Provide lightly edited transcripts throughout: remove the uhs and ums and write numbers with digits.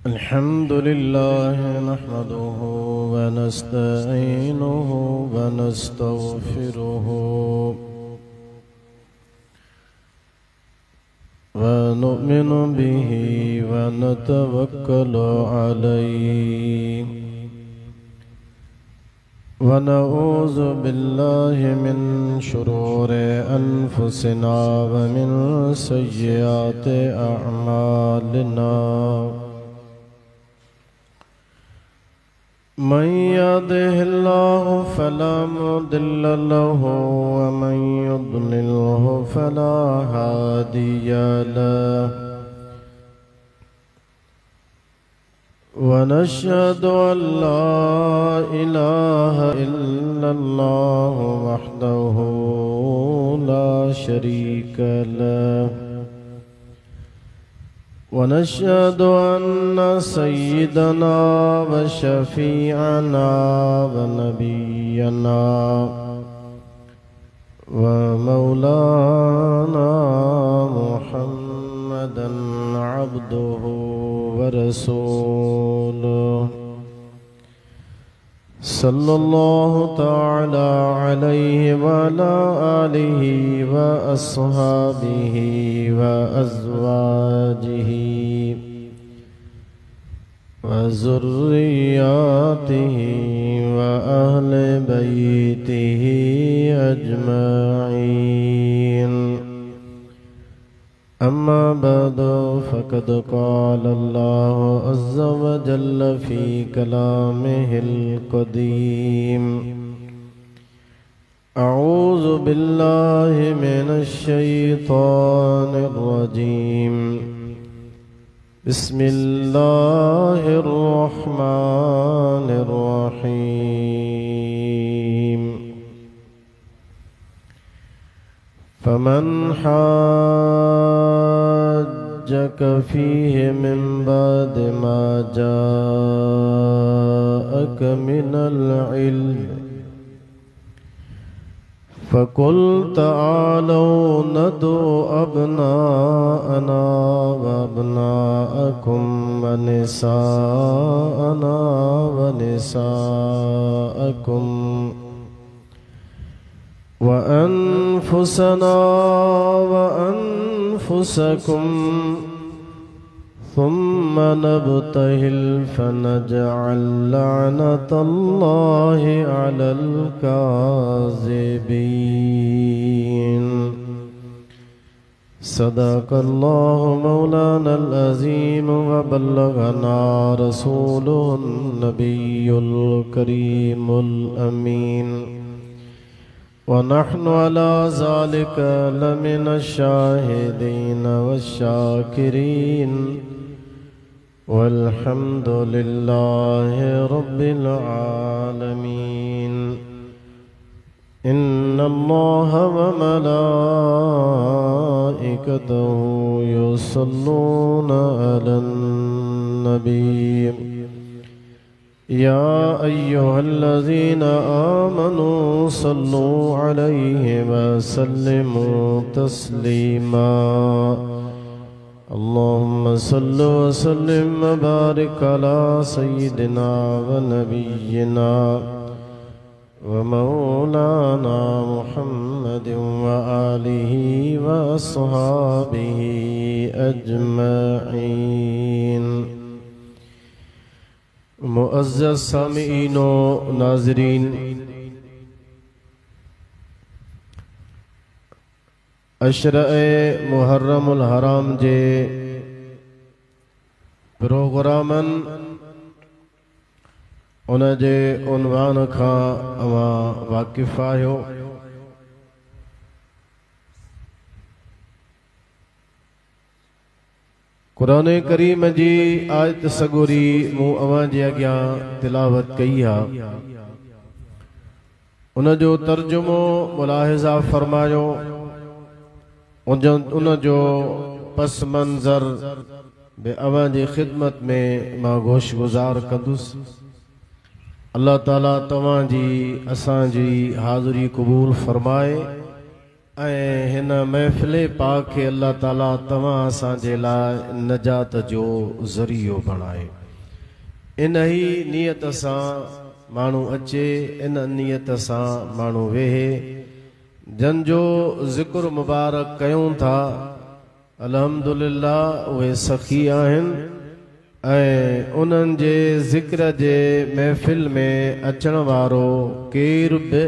الحمد لله نحمده ونستعينه ونستغفره ونؤمن به ونتوكل عليه ونعوذ بالله من شرور أنفسنا ومن سيئات أعمالنا من يهده الله فلا مضل له ومن يضلله فلا هادي له ونشهد أن لا إله إلا الله وحده لا شريك له ونشهد أن سيدنا وشفيعنا ونبينا ومولانا محمدا عبده ورسوله صلى الله تعالى عليه وعلى آله وأصحابه وأزواجه وذرياته وأهل بيته أجمعين أما بعد فقد قال الله عز وجل في كلامه القديم أعوذ بالله من الشيطان الرجيم بسم الله الرحمن الرحيم فمن حاجك فيه من بعد ما جاءك من العلم فقل تعالوا ندعو أبناءنا وأبناءكم ونساءنا ونساءكم وأنفسنا وأنفسكم ثم نبتهل فنجعل لعنة الله على الكاذبين صدق الله مولانا العظيم وبلغنا رسوله النبي الكريم الأمين ونحن على ذلك لمن الشاهدين والشاكرين والحمد لله رب العالمين إن الله وملائكته يصلون على النبي يا أيها الذين آمنوا صلوا عليه وسلموا تسليما اللهم صل وسلم وبارك على سيدنا ونبينا ومولانا محمد وآله وأصحابه أجمعين मुअज़्ज़ज़ सामीईन व नाज़रीन, अशरए मुहर्रमुल हराम जे प्रोग्रामन उन जे उन्वान खां अवां वाक़िफ़ आहियो। कुरान करीम जी आयत सगोरी मूं अवां जे अॻियां तिलावत कई आहे। उन जो तर्जुमो मुलाहिज़ा फरमायो, उन जो पस मंज़र बे अवां जी ख़िदमत में मां गोश गुज़ार कंदुसि। अल्लाह ताला तवां जी असां जी हाज़िरी क़बूल फरमाए ऐं हिन महफ़िल पाक खे अल्लाह ताला तव्हां असांजे लाइ नजात जो ज़रियो बणाए। इन ही नियत सां माण्हू अचे, इन नियत सां माण्हू वेहे, जंहिंजो ज़िक्र मुबारक कयूं था। अल्हम्दुलिल्लाह उहे सखी आहिनि ऐं उन्हनि जे ज़िक्र जे महफ़िल में अचण वारो केर बि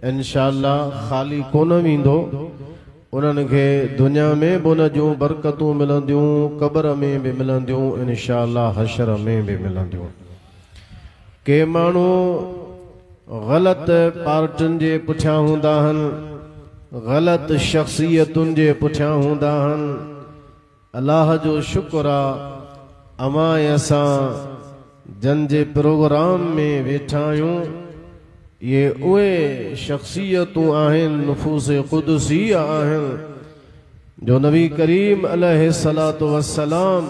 इंशाअल्लाह ख़ाली कोन वेंदो। उन्हनि खे दुनिया में बि उन जूं बरकतूं मिलंदियूं, क़ब्र में बि मिलंदियूं, इंशाअल्लाह हशर में बि मिलंदियूं। के माण्हू ग़लति पार्टियुनि जे पुठियां हूंदा आहिनि, ग़लति शख़्सियतुनि जे पुठियां हूंदा आहिनि। अल्लाह जो शुक्र आहे अमां असां जंहिंजे प्रोग्राम में वेठा आहियूं, ये उहे शख़्सियतूं आहिनि, नुफ़ूस क़ुदसी आहिनि, जो नबी करीम अलैहिस्सलातु वस्सलाम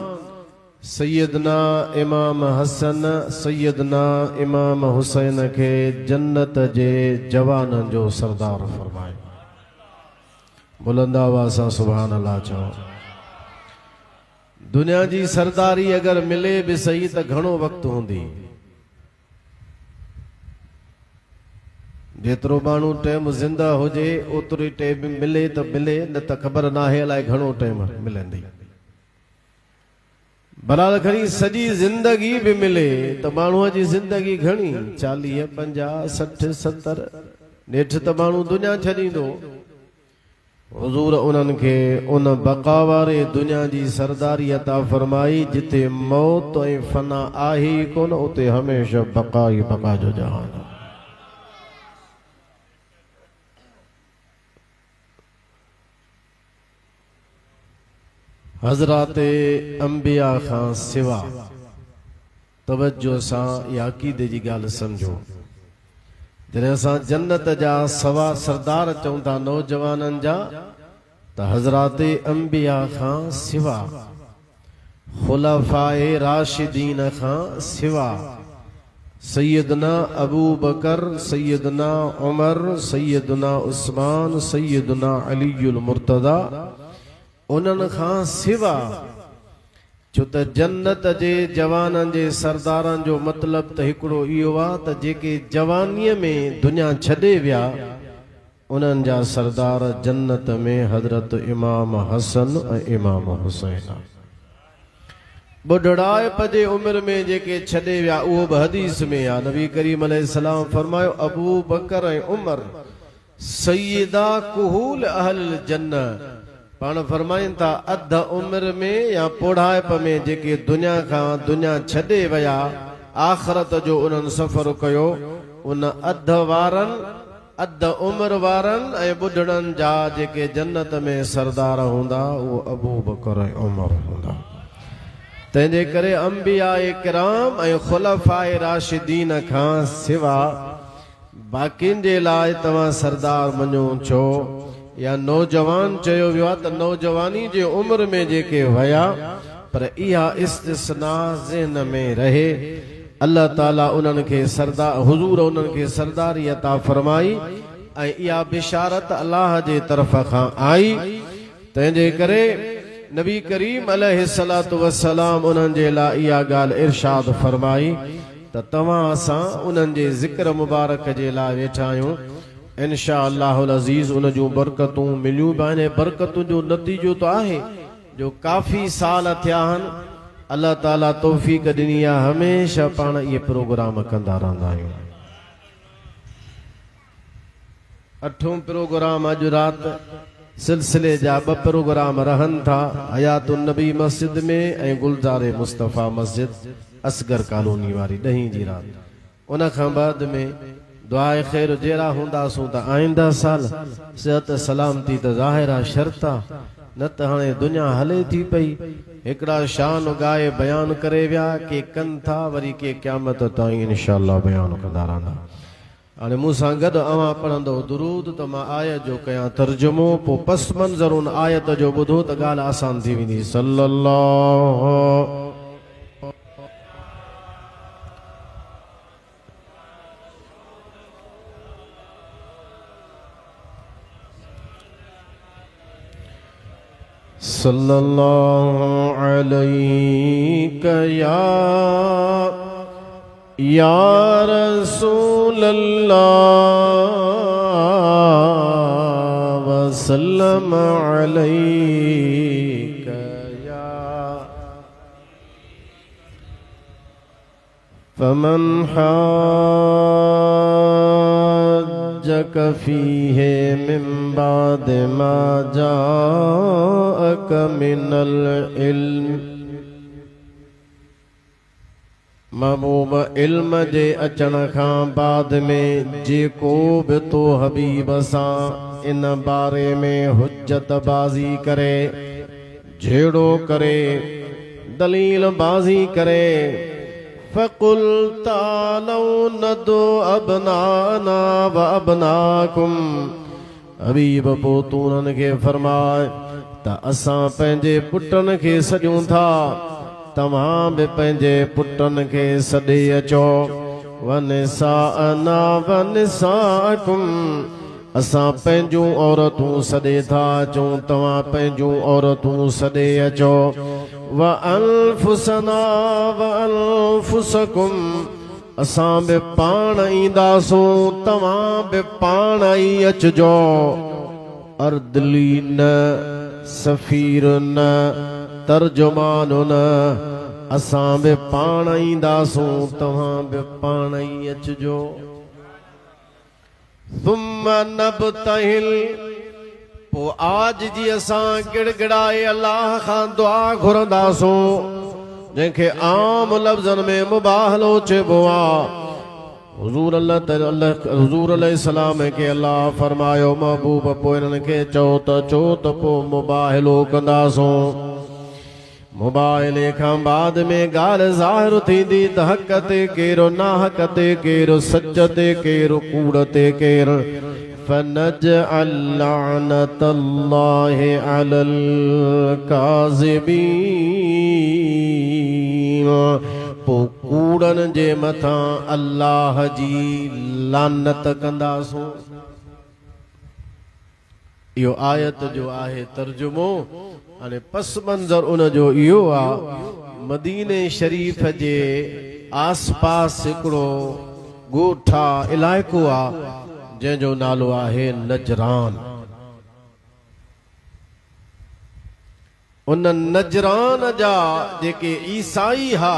सैयदना इमाम हसन, सैयदना इमाम हुसैन के जन्नत जे जवाननि जो सरदार फरमाए। बुलंद आवाज़ सां सुभान अल्लाह चओ। दुनिया जी सरदारी अगर मिले भी सही तो घणो वक्त हूंदी। जेतिरो माण्हू टाइम ज़िंदा हुजे ओतिरो टाइम मिले तो मिले, न त ख़बर नाहे अलाए घणो टाइम मिलंदी। भला खणी सॼी ज़िंदगी भी मिले तो माण्हूअ जी ज़िंदगी घणी 40, 50, 60, 70 नेठि त माण्हू दुनिया छॾींदो। हुज़ूर उन्हनि खे उन बक़ा वारे दुनिया जी सरदारी अता फरमाई जिते मौत ऐं फना आहे ई कोन, उते हमेशा बक़ा ई बक़ा जो जहान। हज़राते अंबिया खां सिवा तवज्जो सां या अक़ीदे जी ॻाल्हि सम्झो। जॾहिं असां जन्नत जा सवा सरदार चऊं था नौजवाननि जा, त हज़राते अंबिया खां सिवा, खुलफाए राशिदीन खां सिवा, सैयदना अबू बकर, सैयदना उमर, सैयदना उस्मान, सैयदना अलीयुल मुर्तदा, उन्हनि खां सिवा। छो त जन्नत जे जवाननि जे सरदारनि जो मतिलबु त हिकिड़ो इहो आहे त जेके जवानीअ में दुनिया छॾे विया उन्हनि जा सरदार जन्नत में हज़रत इमाम हसन ऐं इमाम हुसैन। बुढ़ाइप जे उमिरि में जेके छॾे विया उहो बि हदीस में आहे। नबी करीम अलैहिस्सलाम फरमायो अबू बकर ऐं उमर सैयदा कुहूल अहल जन्नत। पाण फरमाइनि था अध उमिरि में या पोढ़ाइप में जेके दुनिया खां दुनिया छॾे विया, आख़िरत जो उन्हनि सफ़र कयो, उन अध वारनि, अध उमिरि वारनि ऐं ॿुढड़नि जा जेके जन्नत में सरदार हूंदा उहो अबू बकर ऐं उमर हूंदा। तंहिंजे करे अंबियाए किराम ऐं खुलफाए राशिदीन खां सिवा बाक़ियुनि जे लाइ तव्हां सरदार मञो छो या नौजवान चयो वियो आहे त नौजवानी जे उमिरि में जेके वया, पर इहा इस्तिस्ना ज़हन में रहे। अल्लाह ताला उन्हनि खे सरदार, हुज़ूर उन्हनि खे सरदारी अता फरमाई ऐं इहा बिशारत अल्लाह जे तरफ़ खां आई। तंहिंजे करे नबी करीम अलैहिस्सलातु वस्सलाम उन्हनि जे लाइ इहा ॻाल्हि इरशाद फरमाई त तव्हां असां उन्हनि जे ज़िक्र मुबारक जे लाइ वेठा आहियूं। इंशाअल्लाहुल अज़ीज़ उन जूं बरकतूं मिलियूं बि आहिनि। बरकतुनि जो नतीजो त आहे जो काफ़ी साल थिया आहिनि, अल्लाह ताला तौफ़ीक़ ॾिनी आहे, हमेशह पाण इहे प्रोग्राम कंदा रहंदा आहियूं। 8हों प्रोग्राम अॼु राति सिलसिले जा 2 प्रोग्राम रहनि था, हयातुन नबी मस्जिद में ऐं गुलज़ारे मुस्तफ़ा मस्जिद असगर कॉलोनी वारी 10 जी राति। उन खां बाद में दुआए ख़ैर जहिड़ा हूंदासूं त आईंदा साल सिहत सलामती त ज़ाहिरा शर्त आहे, न त हाणे दुनिया हले थी पई। हिकिड़ा शान गाए बयान करे विया, के कनि था, वरी के क़यामत ताईं इंशाअल्लाह बयान कंदा रहंदा। हाणे मूंसां गॾु अवां पढ़ंदो दुरूद त मां आयत जो कयां तर्जुमो, पोइ पस मंज़र उन आयत जो ॿुधो त ॻाल्हि आसान थी वेंदी। सल्लल्लाहु सल्लल्लाहु अलैहि या या रसूल अल्लाह वसल्लम अलैका या फमन हाज्जक फीहि मिन बाद मा जाअक मिनल इल्म महबूब इल्म जे अचण खां बाद में जेको बि तो हबीब सां इन बारे में हुज्जत बाज़ी करे झेड़ो करे दलील बाज़ी करे फ़कुल तालौ नदो अबनाना व अबनाकुम हबीब पो तू उन्हनि खे फरमाए त असां पंहिंजे पुटनि खे सॾूं था तव्हां बि पंहिंजे पुटनि खे सॾे अचो वनिसाअना वनिसाअकुम असां पंहिंजूं औरतूं सॾे था अचूं तव्हां पंहिंजूं औरतूं सॾे अचो व अनफुसना व अनफुसकुम असां बि पाण ईंदासूं तव्हां बि पाण ई अचिजो अर्दली न सफ़ीर न तर्जुमान न असां बि पाण ईंदासूं तव्हां बि पाण ई अचिजो थुम्म नबतहिल पोइ आज जी असां गिड़गिड़ाए अल्लाह खां दुआ घुरंदासूं जंहिंखे आम लफ़्ज़नि में मुबाहलो चइबो आहे हुज़ूर अलैहिस्सलाम के अल्लाह फरमायो महबूब पोइ इन्हनि खे चओ त पोइ मुबाहलो कंदासूं मुबाहले खां बाद में ॻाल्हि ज़ाहिर थींदी त हक़ ते केरु नाहक़ ते केरु सच ते केरु कूड़ ते केरु फनजअल लअनतल्लाहि अलल काज़िबीन पोइ कूड़नि जे मथां अल्लाह जी लानत कंदासूं इहो आयत जो आहे तर्जुमो हाणे पस मंज़र उन जो इहो आहे मदीने शरीफ़ जे आस पास हिकिड़ो ॻोठ आहे इलाइक़ो आहे जंहिंजो नालो आहे नजरान उन नजरान जा जेके ईसाई हा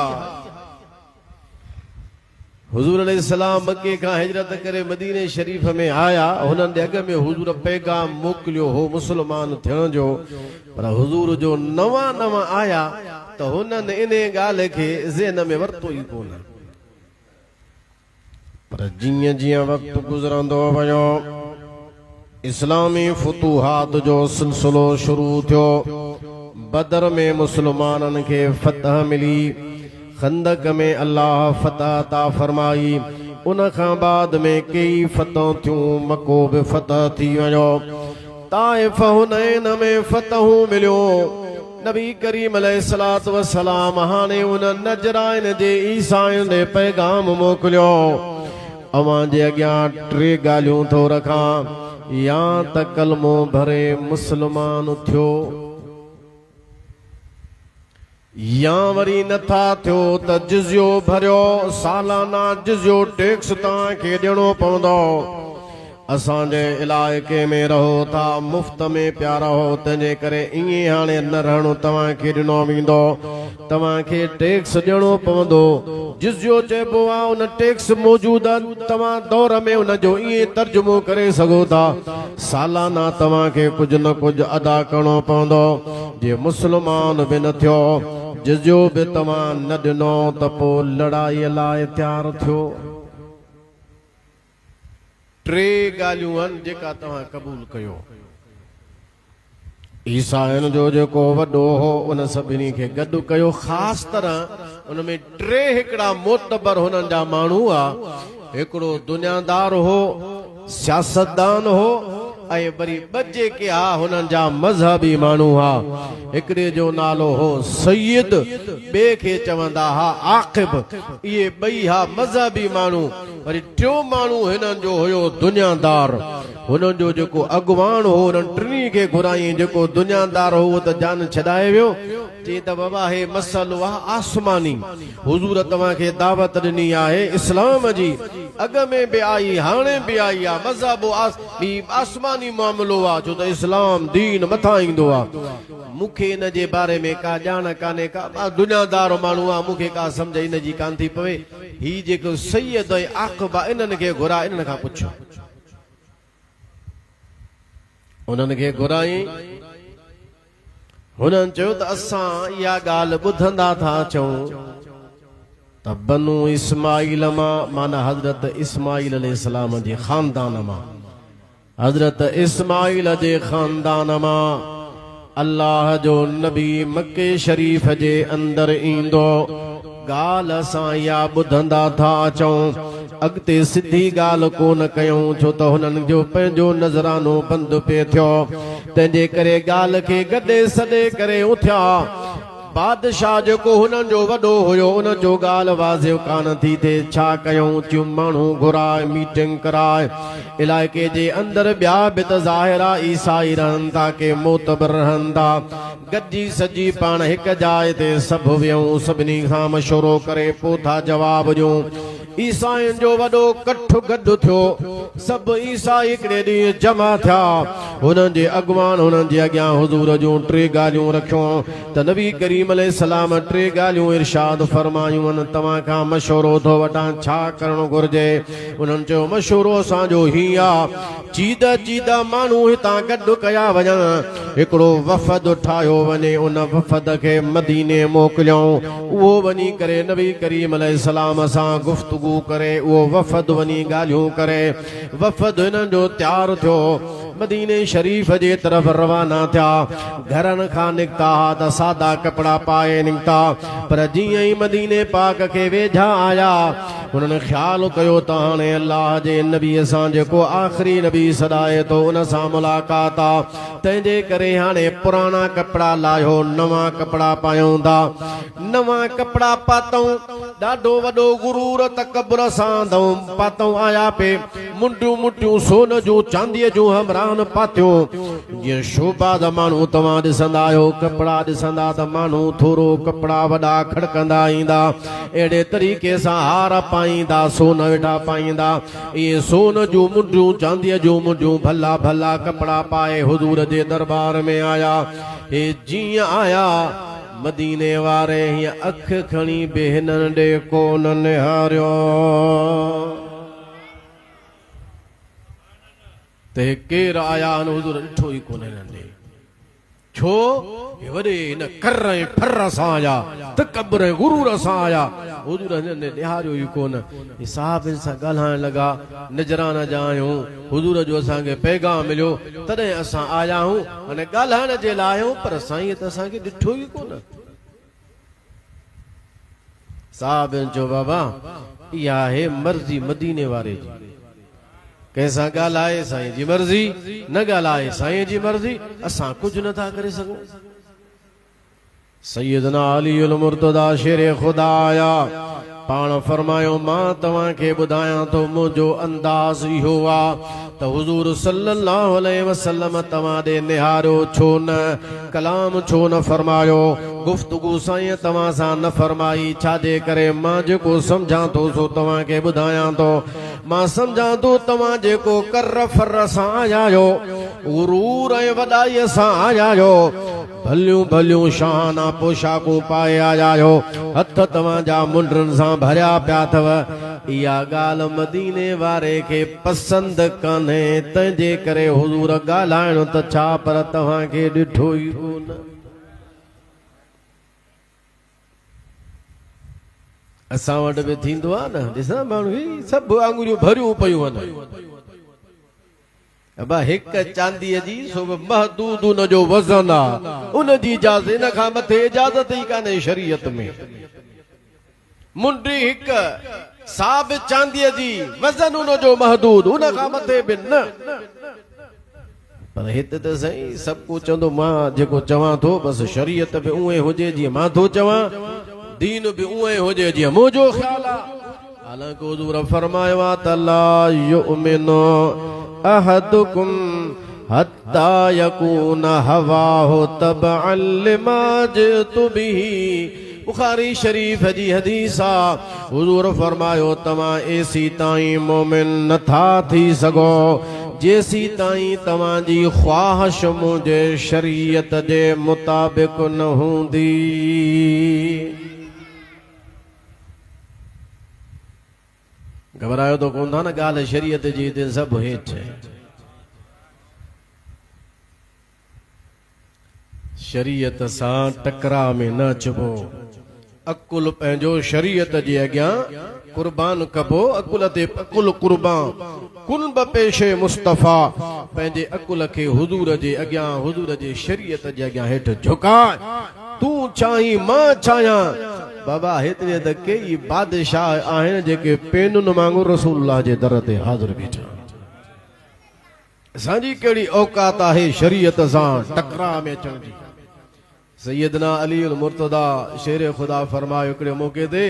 हुज़ूर अलैहिस्सलाम मके खां हिजरत करे मदीने शरीफ़ में आया हुननि जे अॻ में हुज़ूर पैगाम मोकिलियो हो मुस्लमान थियण जो पर हुज़ूर जो नवां आया त हुननि इन ॻाल्हि खे ज़हन में वरितो ई कोन पर जीअं जीअं वक़्तु गुज़रंदो वियो इस्लामी फुतूहात जो सिलसिलो शुरू थियो बदर में मुस्लमाननि खे फतह मिली खंदक में अल्लाह फतह अता फरमाई उन खां बाद में कई फतह थियूं मको बि फतह थी वियो ताइफ़ हुनैन में फतहूं मिलियो नबी करीम अलैहिस्सलातु वस्सलाम हाणे उन नजराइन जे ईसाइयुनि ॾे पैगाम मोकिलियो अवां जे अॻियां टे ॻाल्हियूं थो रखां या त कलमो भरे मुस्लमान थियो या वरी नथा थियो त जिज़ियो भरियो सालाना जिज़ियो टैक्स तव्हांखे ॾियणो पवंदो असांजे इलाइक़े में रहो था मुफ़्त में पिया रहो तंहिंजे करे ईअं हाणे न रहणो तव्हांखे ॾिनो वेंदो तव्हांखे टैक्स ॾियणो पवंदो जिज़ियो चइबो आहे उन टैक्स मौजूदु आहे तव्हां दौर में उनजो ईअं तर्जुमो करे सघो था सालाना तव्हांखे कुझु न कुझु अदा करिणो पवंदो जे मुस्लमान बि न थियो जिज़ियो बि तव्हां न ॾिनो त पोइ लड़ाईअ लाइ तयारु थियो टे ॻाल्हियूं आहिनि जेका तव्हां क़बूल कयो ईसाइनि जो जेको वॾो हो उन सभिनी खे गॾु कयो ख़ासि तरह उन में टे हिकिड़ा मोतबर हुननि जा माण्हू हुआ हिकिड़ो दुनियादार हो सियासतदान हो ऐं वरी ॿ जेके हा हुननि जा मज़हबी माण्हू हा हिकिड़े जो नालो हो सैयद ॿिए खे चवंदा हा आक़िब इहे ॿई हा मज़हबी माण्हू वरी टियों माण्हू हिननि जो हुयो दुनियादार हुननि जो जेको अॻुवान हो उन्हनि टिनी खे घुराई जेको दुनियादार हो उहो त जान छॾाए वियो चई त बाबा हे मसलो आहे आसमानी हुज़ूर तव्हांखे दावत ॾिनी आहे इस्लाम जी अॻ में बि आई हाणे बि आई आहे मज़हब आसमानी मामिलो आहे छो त इस्लाम दीन मथां ईंदो आहे मूंखे इन जे बारे में का ॼाण कान्हे का दुनियादार माण्हू आहे मूंखे का सम्झ इन जी कान थी पवे ही जेको सैयद ऐं आक़बा इन्हनि खे घुराए इन्हनि खां पुछो उन्हनि खे घुराई हुननि चयो त असां इहा ॻाल्हि ॿुधंदा था अचूं त बनु इस्माइल मां माना हज़रत इस्माइल अलैहिस्सलाम जे ख़ानदान मां हज़रत इस्माइल जे ख़ानदान मां अल्लाह जो नबी मक्के शरीफ़ जे अंदरि ईंदो ॻाल्हि असां इहा ॿुधंदा था अचूं अॻिते सिधी ॻाल्हि कोन कयूं छो त हुननि जो पंहिंजो नज़रानो बंदि पियो थियो तंहिंजे करे ॻाल्हि खे गॾे सॾे करे उथिया बादशाह जेको हुननि जो वॾो हुयो उन जो ॻाल्हि वाज़िब कान थी थिए छा कयूं थियूं माण्हू घुराए मीटिंग कराए इलाइक़े जे अंदरि ॿिया बि त ज़ाहिरा ईसाई रहनि था के मोतबर रहनि था गॾिजी सॼी पाण हिकु जाइ ते सभु वियूं सभिनी खां मशवरो करे पोइ था जवाब ॾियूं ईसाइनि जो वॾो कठ गॾु थियो सभु ईसाई हिकिड़े ॾींहुं जमा थिया हुननि जे अॻुवान हुननि जे अॻियां हुज़ूर जूं टे ॻाल्हियूं रखियूं त नबी करीम अलैहिस्सलाम टे ॻाल्हियूं इरशाद फरमायूं आहिनि तव्हां खां मशवरो थो वठां छा करणु घुरिजे उन्हनि चयो मशवरो असांजो हीअं आहे चीद माण्हू हितां गॾु कया वञनि हिकिड़ो वफ़द ठाहियो वञे उन वफ़द खे मदीने मोकिलियऊं उहो वञी करे नबी करीम अलैहिस्सलाम सां गुफ़्तगू करे उहो वफ़द वञी ॻाल्हियूं करे वफ़द हिननि जो तयारु थियो मदीने शरीफ़ जे तरफ़ रवाना थिया घरनि खां निकिता त सादा कपिड़ा पाए निकिता पर जीअं ई मदीने पाक खे वेझा आया हुननि ख़्यालु कयो त हाणे अल्लाह जे नबीअ सां जेको आख़िरी नबी सॾाए थो उन सां मुलाक़ात आहे तंहिंजे करे हाणे पुराणा कपिड़ा लाहियो नवां कपिड़ा पायूं था नवां कपिड़ा पातऊं ॾाढो वॾो गुरूर तकबर सां पातऊं आया पे मुंडियूं मुंडियूं सोन जूं चांदीअ जूं हमरान पातियूं जीअं शोभा जा माण्हू तव्हां ॾिसंदा आहियो कपिड़ा ॾिसंदा त माण्हू थोरो कपिड़ा वॾा खड़कंदा ईंदा अहिड़े तरीक़े सां हार पाईंदा सोन वेठा पाईंदा इहे सोन जूं मुंडियूं चांदीअ जूं मुंडियूं भला भला कपिड़ा पाए हुज़ूर जे दरबार में आया हे जीअं आया मदीने वारे हीअं अख खणी बि हिननि ॾे कोन निहारियो ते केर आया आहिनि हुज़ूर ॾिठो ई कोन्हे हिननि ॾे छो वॾे हिन कर ऐं फर सां आया तकबर ऐं गुरूर सां आया हुज़ूर हिननि ॾिहारियो ई कोन साहिबनि सां ॻाल्हाइण लॻा निजरान जा आहियूं हुज़ूर जो असांखे पैगाम मिलियो तॾहिं असां आया आहियूं अने ॻाल्हाइण जे लाइ आहियूं पर साईं त असांखे ॾिठो ई कोन साहिबनि चयो बाबा इहा आहे मर्ज़ी मदीने वारे जी कंहिंसां ॻाल्हाए साईं जी मर्ज़ी न ॻाल्हाए साईं जी मर्ज़ी असां कुझु नथा करे सघूं सैयदना अली उल मुर्तदा शेरे ख़ुदा आया पाण फरमायो मां तव्हांखे ॿुधायां थो मुंहिंजो अंदाज़ इहो आहे त हुज़ूर सल्लल्लाहु अलैहि वसल्लम तव्हां ॾे निहारियो छो न कलाम छो न फरमायो गुफ़्तगू साईं तव्हां सां न फरमाई छाजे करे मां जेको सम्झां थो सो तव्हांखे ॿुधायां थो मां सम्झां थो तव्हां जेको कर फर सां आया आहियो गुरूर ऐं वॾाईअ सां आया आहियो भलियूं भलियूं शाहाना पोशाकूं पाए आया आहियो हथ तव्हांजा मुंडनि सां भरिया पिया अथव इहा ॻाल्हि मदीने वारे खे पसंदि कान्हे तंहिंजे करे हुज़ूर ॻाल्हाइणो त छा पर तव्हांखे ॾिठो ई कोन असां वटि बि थींदो आहे न ॾिसां माण्हू सभु आङुरियूं भरियूं पयूं आहिनि हिकु चांदीअ जी सो महदूद उन जो वज़न आहे उन जी इजाज़त इन खां मथे इजाज़त ई कान्हे शरीयत में मुंडी हिकु साबित चांदीअ जी वज़न उन जो महदूद उन खां मथे बि न पर हिते त सही सभु कुझु चवंदो मां जेको चवां थो बसि शरीयत बि उहे हुजे जीअं मां थो चवां दीन बि उहे हुजे जीअं मुंहिंजो ख़्यालु आहे हालांकि हुज़ूर फरमायो आहे त ला युमिनु अहदुकुम हत्ता यकून हवाहु तबअन लिमा जितु बिही। बुखारी शरीफ जी हदीस आ। हुजूर फरमायो तमा ऐसी ताई मोमिन नथा थी सगो जेसी ताई तमा जी ख्वाहिश मुझे शरीयत जे मुताबिक न हूंदी। घबरायो तो कोन था न गाल शरीयत जी ते सब हेठ शरीयत सां टकरा में न अचबो। अकुल पंहिंजो शरीयत जे अॻियां कुर्बान कबो। अकुल ते अकुल कुर्बान कुन ब पेशे मुस्तफ़ा। पंहिंजे अकुल खे हुजूर जे अॻियां हुजूर जे शरीयत जे अॻियां हेठि झुकाए। तूं चाहीं मां चाहियां। बाबा हेतिरे त कई बादशाह आहिनि जेके पेनुनि वांगुरु रसूलुल्लाह जे दर ते हाज़िर बीठा। असांजी कहिड़ी औकात आहे शरीयत सां टकरा में अचण जी। सैयदना अली मुर्तदा शेर खुदा फरमायो हिकिड़े मौक़े ते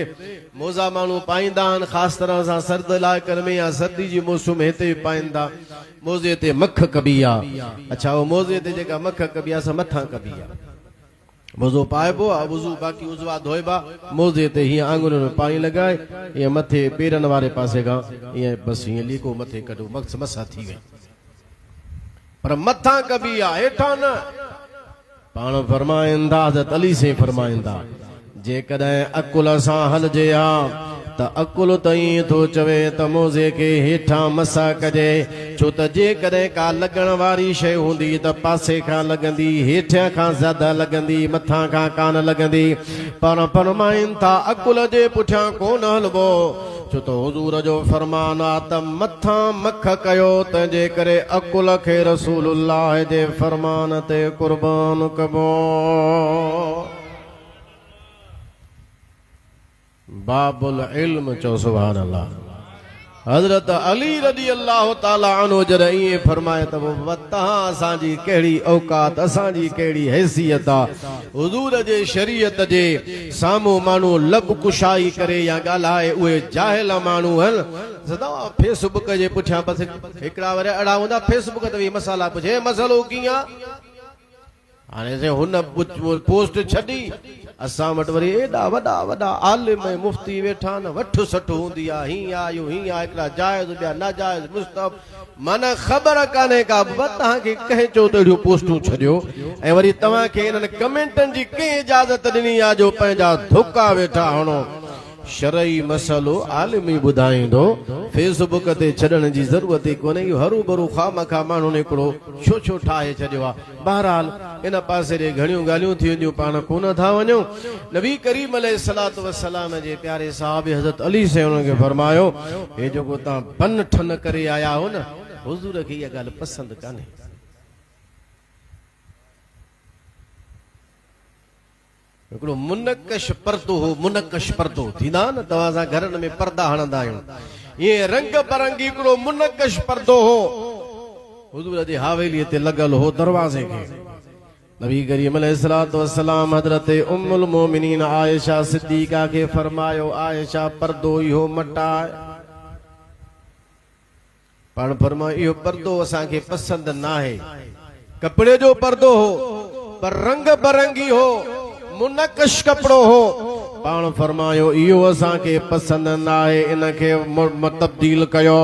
मोज़ा माण्हू पाईंदा आहिनि ख़ासि तरह सां सर्द इलाइक़नि में या सर्दी जी मौसम हिते पाईंदा। मोज़े ते मख कबी आहे। अच्छा उहो मोज़े ते जेका मख कबी आहे असां मथां कबी आहे। मोज़ो पाइबो आहे वुज़ू बाक़ी उज़वा धोइबा मोज़े ते हीअं आंगुरियुनि में पाणी लॻाए ईअं मथे पेरनि वारे पासे खां ईअं बसि हीअं लीको मथे कढो मक्स मसा थी वई। पर मथां कबी आहे हेठां न। पाण फरमाईंदा हज़रत अली से फरमाईंदा जेकॾहिं अकुल सां हलजे हा त अकुल त ईअं थो चवे त मोज़े खे हेठां मसा कजे। छो त जेकॾहिं का लॻण वारी शइ हूंदी त पासे खां लॻंदी हेठियां खां ज़्यादा लॻंदी मथां खां कान लॻंदी। पर फरमाइनि था अकुल जे पुठियां कोन हलबो। छो त हुजूर जो फरमान आहे त मथां मख कयो तंहिंजे करे अकुल खे रसूलुल्लाह जे फरमान ते कुर्बान कबो। बाबुल इल्म चो सुभान अल्लाह। हज़रत अली रज़ी अल्लाह ताला अन्हु जॾहिं ईअं फरमाए त तव्हां असांजी कहिड़ी औकात असांजी कहिड़ी हैसियत आहे। हुजूर जे शरीयत जे साम्हूं माण्हू लब कुशाई करे या ॻाल्हाए उहे जाहिल माण्हू आहिनि। सदा फेसबुक जे पुठियां बसि हिकिड़ा वरी अहिड़ा हूंदा फेसबुक ते बि मसाला पुछे मसलो कीअं आहे। हाणे से हुन पोस्ट छॾी असां वटि वरी एॾा वॾा वॾा आलिम मुफ्ती वेठा न वठ सठ हूंदी आहे। हीअं आयो हीअं आहे हिकिड़ा जाइज़ ॿिया नाजाइज़ मुस्तहब माना ख़बर कान्हे का तव्हांखे कंहिं चयो त अहिड़ियूं पोस्टूं छॾियो ऐं वरी तव्हांखे इन्हनि कमेंटनि जी कंहिं इजाज़त ॾिनी आहे जो पंहिंजा धोखा वेठा हणो। शरई मसलो आलिम ई ॿुधाईंदो। फेसबुक ते छॾण जी ज़रूरत ई कोन्हे। इहो हरू भरू खामखा माण्हुनि हिकिड़ो छो ठाहे छॾियो आहे। बहरहाल इन पासे ॾे घणियूं ॻाल्हियूं थी वेंदियूं पाण कोन था वञूं। नबी करीम अलैहिस्सलातु वस्सलाम जे प्यारे साहब हज़रत अली से हुनखे फरमायो हे जेको तव्हां बन ठन करे आया हो न हुज़ूर खे इहा ॻाल्हि पसंदि कान्हे। हिकिड़ो मुनकश पर्दो हो। मुनकश पर्दो थींदा न तव्हां सां घरनि में पर्दा हणंदा आहियूं ईअं रंग बरंगी हिकिड़ो मुनकश पर्दो हो हुजूर जी हवेलीअ ते लॻल हो दरवाज़े खे। नबी करीम अलैहिस्सलातु वस्सलाम हज़रत उम्मुल मोमिनीन आयशा सिद्दीक़ा खे फरमायो आयशा पर्दो इहो मटाए। पाण फरमायो इहो पर्दो असांखे पसंदि न आहे। कपिड़े जो पर्दो हो पर रंग बरंगी हो मुनकश कपिड़ो हो। पाण फरमायो इहो असांखे पसंदि न आहे इनखे तब्दील कयो।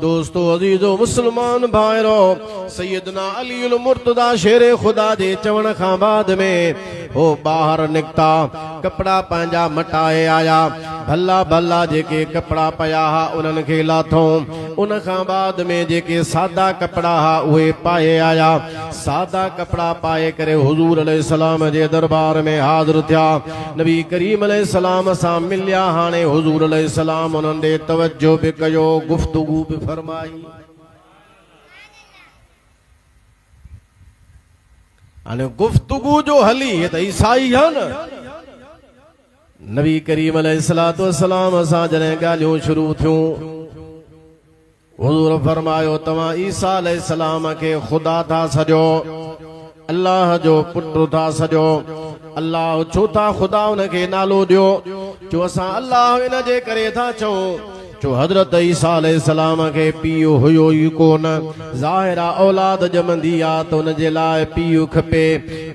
दोस्तो अज़ीज़ो मुस्लमान भाइरो सैयदना अली मुर्तदा शेर खुदा जे चवण खां बाद में हो ॿाहिरि निकिता कपिड़ा पंहिंजा मटाए आया। भला भला जेके कपिड़ा पिया हा उन्हनि खे लाथऊं। उन खां बाद में जेके सादा कपिड़ा हा उहे पाए आया। सादा कपिड़ा पाए करे हुजूर अलैहिस्सलाम जे दरबार में हाज़िर थिया। नबी करीम अलैहिस्सलाम सां मिलिया। हाणे हुजूर अलैहिस्सलाम उन्हनि ॾे तवज्जो बि कयो गुफ्तगू बि फरमाई। हाणे गुफ्तगू जो हली हे त ईसाई आहे न। नबी करीम अलैहिस्सलातु वस्सलाम सां जॾहिं ॻाल्हियूं शुरू थियूं हुजूर फरमायो तव्हां ईसा अलैहिस्सलाम खे ख़ुदा था सॼो अल्लाह जो पुटु था सॼो। अल्लाह छो था ख़ुदा उनखे नालो ॾियो जो असां अल्लाह इन जे करे था चऊं जो हजरत ईसा अलैहिस्सलाम के पीउ हुयो ई कोन ज़ाहिरा औलाद जमंदी आ त उन जे लाइ पीउ खपे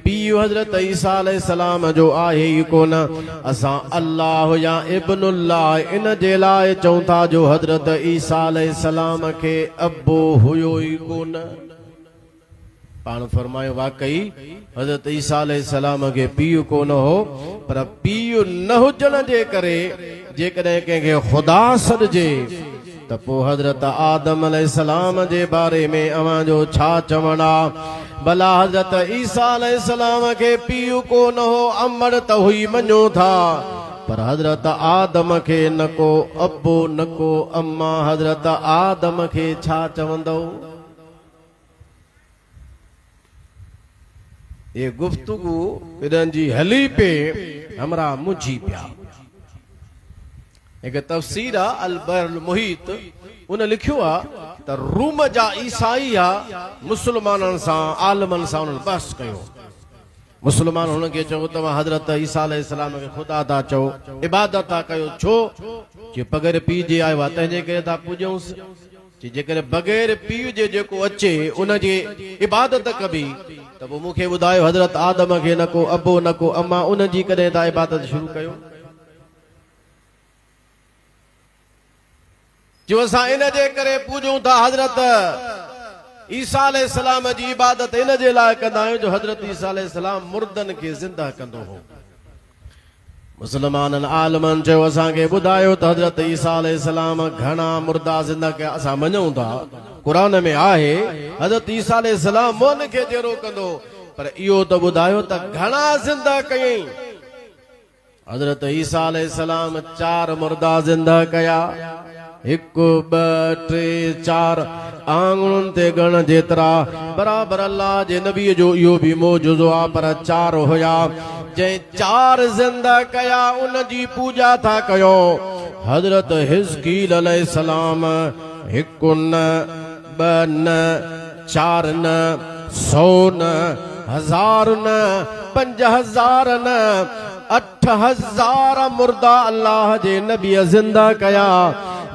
पीउ हजरत ईसा अलैहिस्सलाम जो आहे ई कोन असां अल्लाह या इब्नुल्लाह इन जे लाइ चऊं था जो हजरत ईसा अलैहिस्सलाम के अब्बो हुयो ई कोन पाण फरमायो वाकई हजरत ईसा अलैहिस्सलाम के पीउ कोन हो पर पीउ न हुजण जे करे जेकॾहिं कंहिंखे ख़ुदा सॾिजे त पोइ हजरत आदम अलैहिस्सलाम जे बारे में अवां जो छा चवण आहे भला हजरत ईसा अलैहिस्सलाम के पीउ कोन हो अमड़ त हुई मञो था पर हजरत आदम के न को अब्बो न को अम्मा हजरत आदम के छा चवंदो ये गुफ्तगू इन्हनि जी हली पे हमरा मुझी पिया एक तफसीर आहे अल बहरुल मुहीत उन लिखियो आहे त रूम जा ईसाई मुसलमाननि सां आलमनि सां उन्हनि बहस कयो मुसलमान हुन खे चयो तव्हां हजरत ईसा अलैहिस्सलाम खे ख़ुदा था चओ इबादत था कयो छो जे बग़ैर पीउ जे आयो आहे तंहिंजे करे था पूॼूंसि जेकॾहिं बग़ैर पीउ जे जेको अचे उनजी इबादत कबी त पोइ मूंखे ॿुधायो हजरत आदम खे न को अबो न को अम्मा उनजी कॾहिं तव्हां इबादत शुरू कयो जो असां इन जे करे पूॼूं था हजरत ईसा अलैहिस्सलाम जी इबादत इन जे लाइ कंदा आहियूं जो हजरत ईसा अलैहिस्सलाम मुर्दनि खे ज़िंदा कंदो हो मुसलमाननि आलमनि चयो असांखे ॿुधायो त हजरत ईसा अलैहिस्सलाम घणा मुर्दा ज़िंदा कया असां मञूं था क़ुरान में आहे हजरत ईसा अलैहिस्सलाम मोन खे जहिड़ो कंदो पर इहो त ॿुधायो त घणा ज़िंदा कयईं हजरत ईसा अलैहिस्सलाम 4 मुर्दा ज़िंदा कया 1 2 3 4 आंगुरनि ते गण जेतिरा बराबर अल्लाह जे नबी जो इहो बि मौजूदो आहे पर 4 हुया जंहिं 4 ज़िंदा कया उन जी पूजा था कयो हजरत हिज़कील अलैहिस्सलाम 1 न 2 न 4 न 100 न 1000 न 5000 न 8000 मुर्दा अल्लाह जे नबी ज़िंदा कया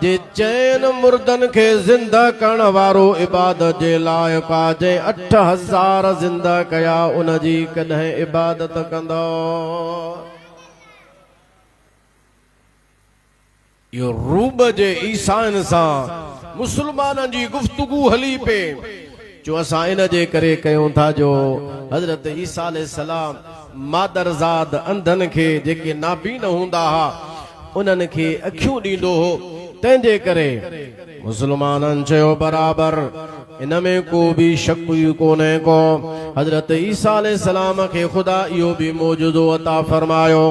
जे चैन मुर्दन के जिंदा करण वारो इबादत जे लायक आहे जे 8000 जिंदा कया उन जी कॾहिं इबादत कंदो यो रूब जे ईसाइन सां मुसलमाननि जी गुफ्तगू हली पे जो असां इन जे करे कयूं था जो हजरत ईसा अलैहिस्सलाम मादरज़ाद अंधनि खे जेके नाबीन हूंदा हुआ उन्हनि खे अखियूं ॾींदो हो तंहिंजे करे मुसलमाननि चयो बराबर इन में को बि शक कोन्हे को हजरत ईसा अलैहिस्सलाम खे ख़ुदा इहो बि मौजूदो अता फरमायो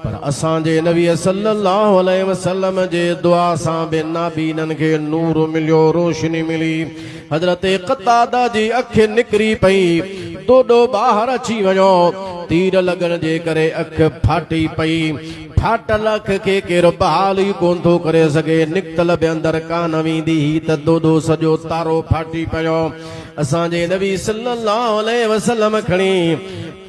पर असांजे नबी सल्लल्लाहु अलैहि वसल्लम जे दुआ सां बि नाबीननि खे नूर मिलियो रोशनी मिली हजरत क़तादा जी अख निकिरी पई दोडो ॿाहिरि अची वञो तीर लॻण जे करे अख फाटी पई फाटल अख खे केरु बहाल ई कोन थो करे सघे निकतल बि अंदरि कान वेंदी त दोडो सॼो तारो फाटी पियो असांजे नबी सल्लल्लाहु अलैहि वसल्लम खणी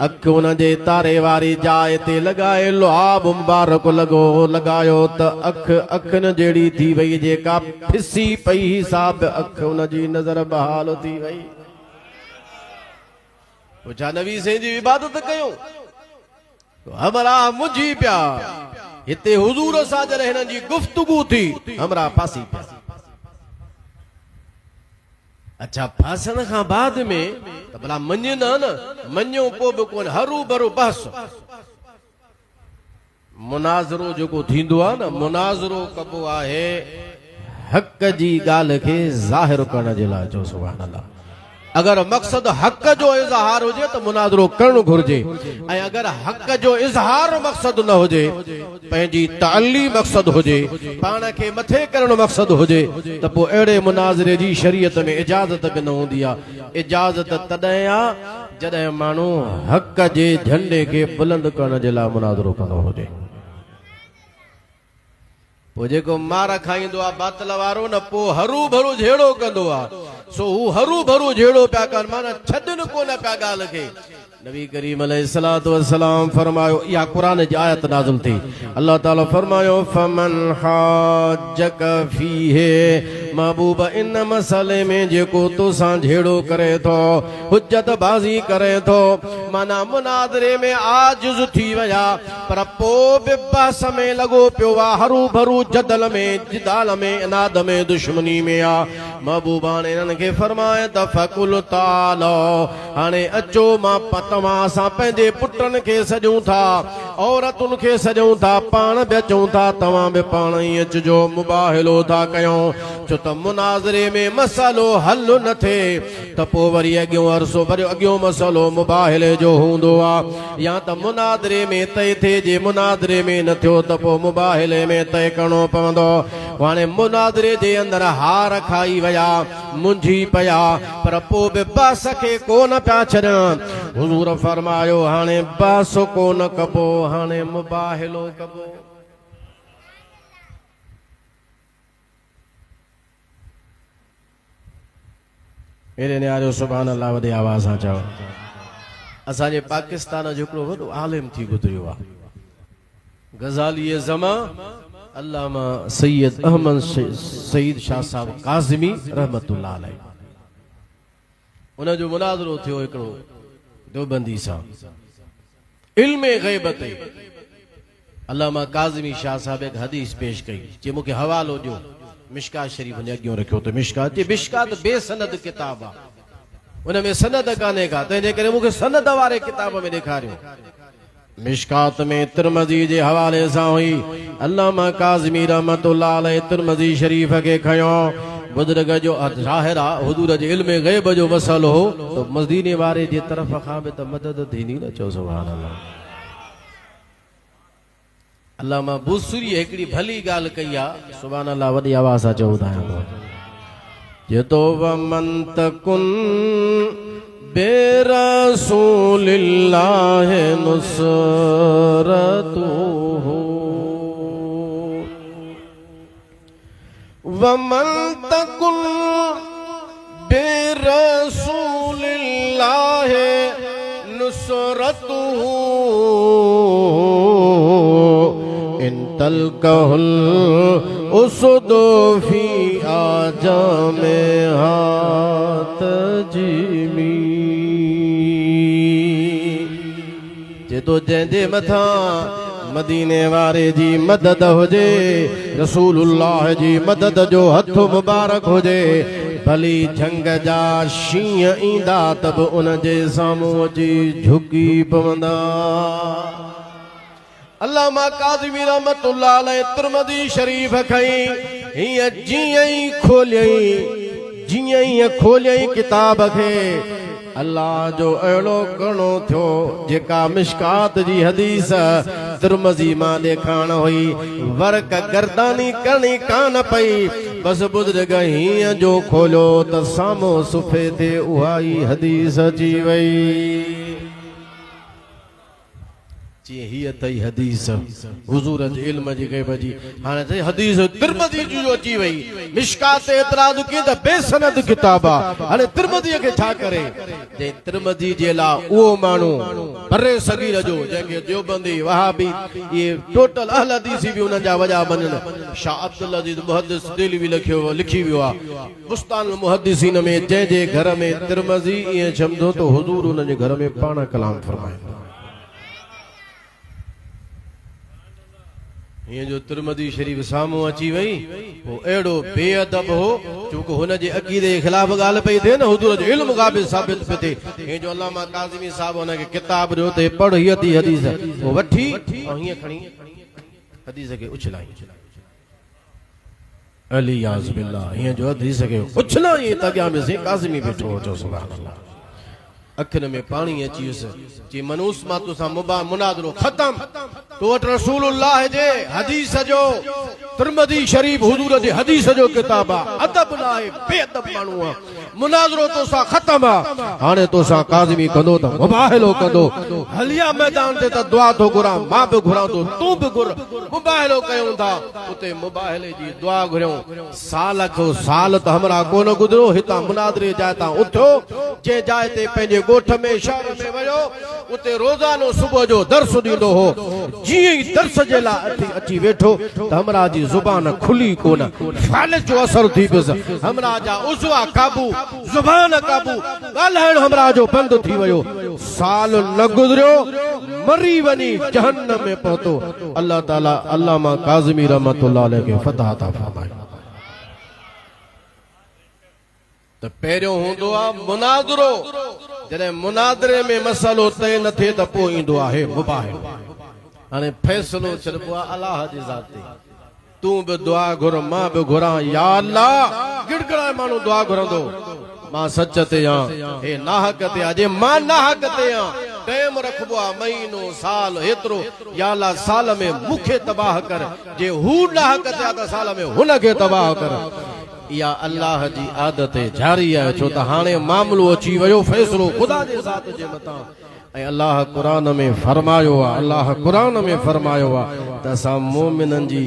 अख उन जे तारे वारी जाइ ते लॻाए लुआब मुबारक लॻायो त अख अखनि जहिड़ी थी वई जेका फिसी पई हिसाब अख उन जी नज़र बहाल थी वई छा नबी साईं जी इबादत कयूं हमरा मुझी पिया हिते हुजूर सां जॾहिं हिननि जी गुफ्तगू थी हमरा फासी पिया अच्छा फासण खां बाद में त भला मञंदा न मञो पोइ बि कोन हरू भरू बहस मुनाज़रो जेको थींदो आहे न मुनाज़रो कबो आहे हक़ जी ॻाल्हि खे ज़ाहिर करण जे लाइ जो सुभान अल्लाह अगर मक़सद हक़ जो इज़हार हुजे तो मुनाज़रो करणु घुर्जे ऐं अगर हक़ जो इज़हार मक़सद न हुजे पंहिंजी तालीम मक़सद हुजे पाण खे मथे करणु मक़सद हुजे त पोइ अहिड़े मुनाज़रे जी शरीयत में इजाज़त बि न हूंदी आहे इजाज़त तॾहिं आहे जॾहिं माण्हू हक़ जे झंडे खे बुलंद करण जे लाइ मुनाज़रो कंदो हुजे पोइ जेको मार खाईंदो आहे बातल वारो न पोइ हरू भरू झेड़ो कंदो आहे सो हू हरू भरू झेड़ो पिया कनि माना छॾनि कोन पिया ॻाल्हि खे नबी करीम अलैहिस्सलातु वस्सलाम फरमायो, या कुरान जी आयत नाज़िल थी, अल्लाह ताला फरमायो फमन हाजक फीहे, महबूब इन मसले में जेको तोसां झेड़ो करे थो, हुज्जत बाज़ी करे थो, माना मुनादरे में आजिज़ थी वया, पर पो बि बहस में लगो पियो वा, हरू भरू जदल में, जिदाल में, इनाद में, दुश्मनी में आ। महबूबा ने इन्हनि खे फरमाए त फकुल तालो, हाणे अचो मां तव्हां असां पंहिंजे पुटनि खे सॼूं था, औरतुनि खे सॼूं था, पाण बि अचूं था, तव्हां बि पाण ई अचिजो, मुबाहिलो था कयूं। छो त मुनाज़रे में मसइलो हल न थिए त पोइ वरी अॻियों अरसो वरी अॻियों मसइलो मुबाहिले जो हूंदो आहे, या त मुनाज़रे में तय थिए, जे मुनाज़रे में न थियो त पोइ मुबाहिले में तय करणो पवंदो। हाणे मुनाज़रे जे अंदरि हार खाई विया, मुंझी पिया, पर पोइ बि बस खे कोन पिया छॾनि। हुज़ूर फरमायो हाणे बस कोन कबो, हाणे मुबाहिलो कबो। मेरे न्यारो सुभान अल्लाह वॾे आवाज़ सां चओ। असांजे पाकिस्तान जो हिकिड़ो वॾो आलिम थी गुज़रियो आहे, गज़ाली ज़मा अल्लामा सैयद अहमद सईद शाह साहब काज़मी रहमतुल्लाह अलैह। उनजो मुनाज़रो थियो हिकिड़ो देवबंदी सां, इल्मे ग़ैब ते। अल्लामा काज़मी शाह साहब एक हदीस पेश कई, जे मूंखे हवालो ॾियो, मिशकात शरीफ ने अॻियों रखियो त मिशकात बेसनद किताब आहे, उन में सनद कान्हे का, तंहिंजे करे मूंखे सनद वारे किताब में ॾेखारियो। मिशकात में तिरमज़ी जे हवाले सां हुई, अल्लामा काज़मी रहमतुल्लाह अलैह तिरमज़ी शरीफ खे खयो। बुज़ुर्ग जो ज़ाहिर आहे हुज़ूर जे इल्म ग़ैब जो मसइलो हो, त मदीने वारे जे तरफ़ खां बि त मदद थींदी न। चओ सुभान अल्लाह। अल्लामा बूसरी हिकिड़ी भली ॻाल्हि कई आहे, सुभान अल्लाह, वॾी आवाज़ सां चओ ॿुधायां थो। यतो वमन तकुन बेरसूलिल्लाह नुसरतुहु, वमन तकुन बेरसूलिल्लाह नुसरतुहु, इन तलकहुल उसदो फी आजामे हात जिमी। जे तो जंहिंजे मथां मदीने वारे जी मदद हुजे, रसूलुल्लाह जी मदद जो हथ मुबारक हुजे, भली झंग जा शींहं ईंदा त बि उन जे साम्हूं अची झुकी पवंदा। अल्लामा काज़मी रहमतुल्लाह अलैह तिरमज़ी शरीफ खई, हीअं जीअं ई खोलियई किताब खे, अल्लाह जो अहिड़ो करणो थियो, जेका मिशकात जी हदीस तिरमज़ी मां ॾेखारण हुई, वर्क गर्दानी करणी कान पई, बस बुज़ुर्ग हीअं जो खोलियो त साम्हूं सुफ़े ते उहा ई हदीस अची वई। जी हीअ तई हदीस हुज़ूर जे इल्म जी ग़ैब जी। हाणे त हदीस तिरमज़ी जो अची वई, मिशकात ते एतिराज़ कई त बेसनद किताब आहे। हाणे तिरमज़ीअ खे छा करे, जे तिरमज़ी जे लाइ उहो माण्हू बरे सगीर जो, जंहिंखे देवबंदी वहाबी इहे टोटल अहल हदीसी बि उन्हनि जा वॼा मञनि। शाह अब्दुल अज़ीज़ मुहद्दिस दिल्वी लिखी वियो आहे, बुस्तान मुहद्दिसीन में, जंहिंजे घर में तिरमज़ी, ईअं सम्झो त हुज़ूर उन्हनि जे घर में पाण कलाम फरमाए। हीअं जो तिरमज़ी शरीफ साम्हूं अची वई, पोइ अहिड़ो बेअदब हो, छोकी हुन जे अक़ीदे जे ख़िलाफ़ ॻाल्हि पई थिए न, हुज़ूर जो इल्म क़ाबिल साबित पियो थिए। हीअं जो अल्लामा काज़मी साहिब हुनखे किताब ॾियो त पढ़ हीअ थी हदीस, पोइ वठी ऐं हीअं खणी हदीस खे उछलाई, अलियाज़ बिल्लाह, हीअं जो हदीस खे उछलाई त अॻियां में से काज़मी वेठो हो। चओ सुभान अल्लाह। अखियुनि में पाणी अची वियुसि, चई मनूस मां तोसां मुनाज़रो ख़तम, तो वटि रसूलुल्लाह जे हदीस जो, तिरमज़ी शरीफ हुज़ूर जे हदीस जो किताब आहे, अदब न आहे, बेअदब माण्हू आहे, मुनाज़रो तोसां ख़तम आहे। हाणे तोसां काज़मी कंदो त मुबाहिलो कंदो, हलिया मैदान ते त दुआ थो घुरां, मां बि घुरां थो, तूं बि घुर, मुबाहिलो कयूं था। उते मुबाहिले जी दुआ घुरियूं, साल खो साल त हमरा कोन गुज़रियो, हितां मुनाज़रे जाइ तां उथियो, जे जाइ ते पंहिंजे ॻोठ में शहर में वियो, उते रोज़ानो सुबह जो दर्स ॾींदो हो जी दर्स जे लाइ अची वेठो त हमरा जी ज़ुबान खुली कोन फालिज जो असर थी पियो हमरा जा उज़वा काबू ज़ुबान काबू ॻाल्हाइण हमरा जो बंद थी वियो साल न गुज़रियो मरी वञी जहन्नम में पहुतो अल्लाह ताला अल्लामा काज़मी रहमतुल्लाह अलैह के फतह अता फरमाए त पहिरियों हूंदो आहे मुनाज़रो जॾहिं मुनाज़रे में मसइलो तय न थिए त पोइ ईंदो आहे मुबाहिल हाणे फ़ैसिलो छॾिबो आहे अलाह जी ज़ात ते तूं बि दुआ घुर मां बि घुरां या अल्लाह गिड़गिड़ाए माण्हू दुआ घुरंदो मां सच ते आहियां हे नाहक ते आहे जे मां नाहक ते आहियां टाइम रखबो आहे महीनो साल हेतिरो या अल्लाह साल में मूंखे तबाह कर जे हू नाहक ते आहे त साल में हुनखे तबाह कर या अल्लाह जी आदत जारी आहे छो त हाणे मामलो अची वियो फ़ैसिलो ख़ुदा जे ज़ात जे मथां ऐं अल्लाह क़ुरान में फरमायो आहे अल्लाह क़ुरान में फरमायो आहे त असां मोमिननि जी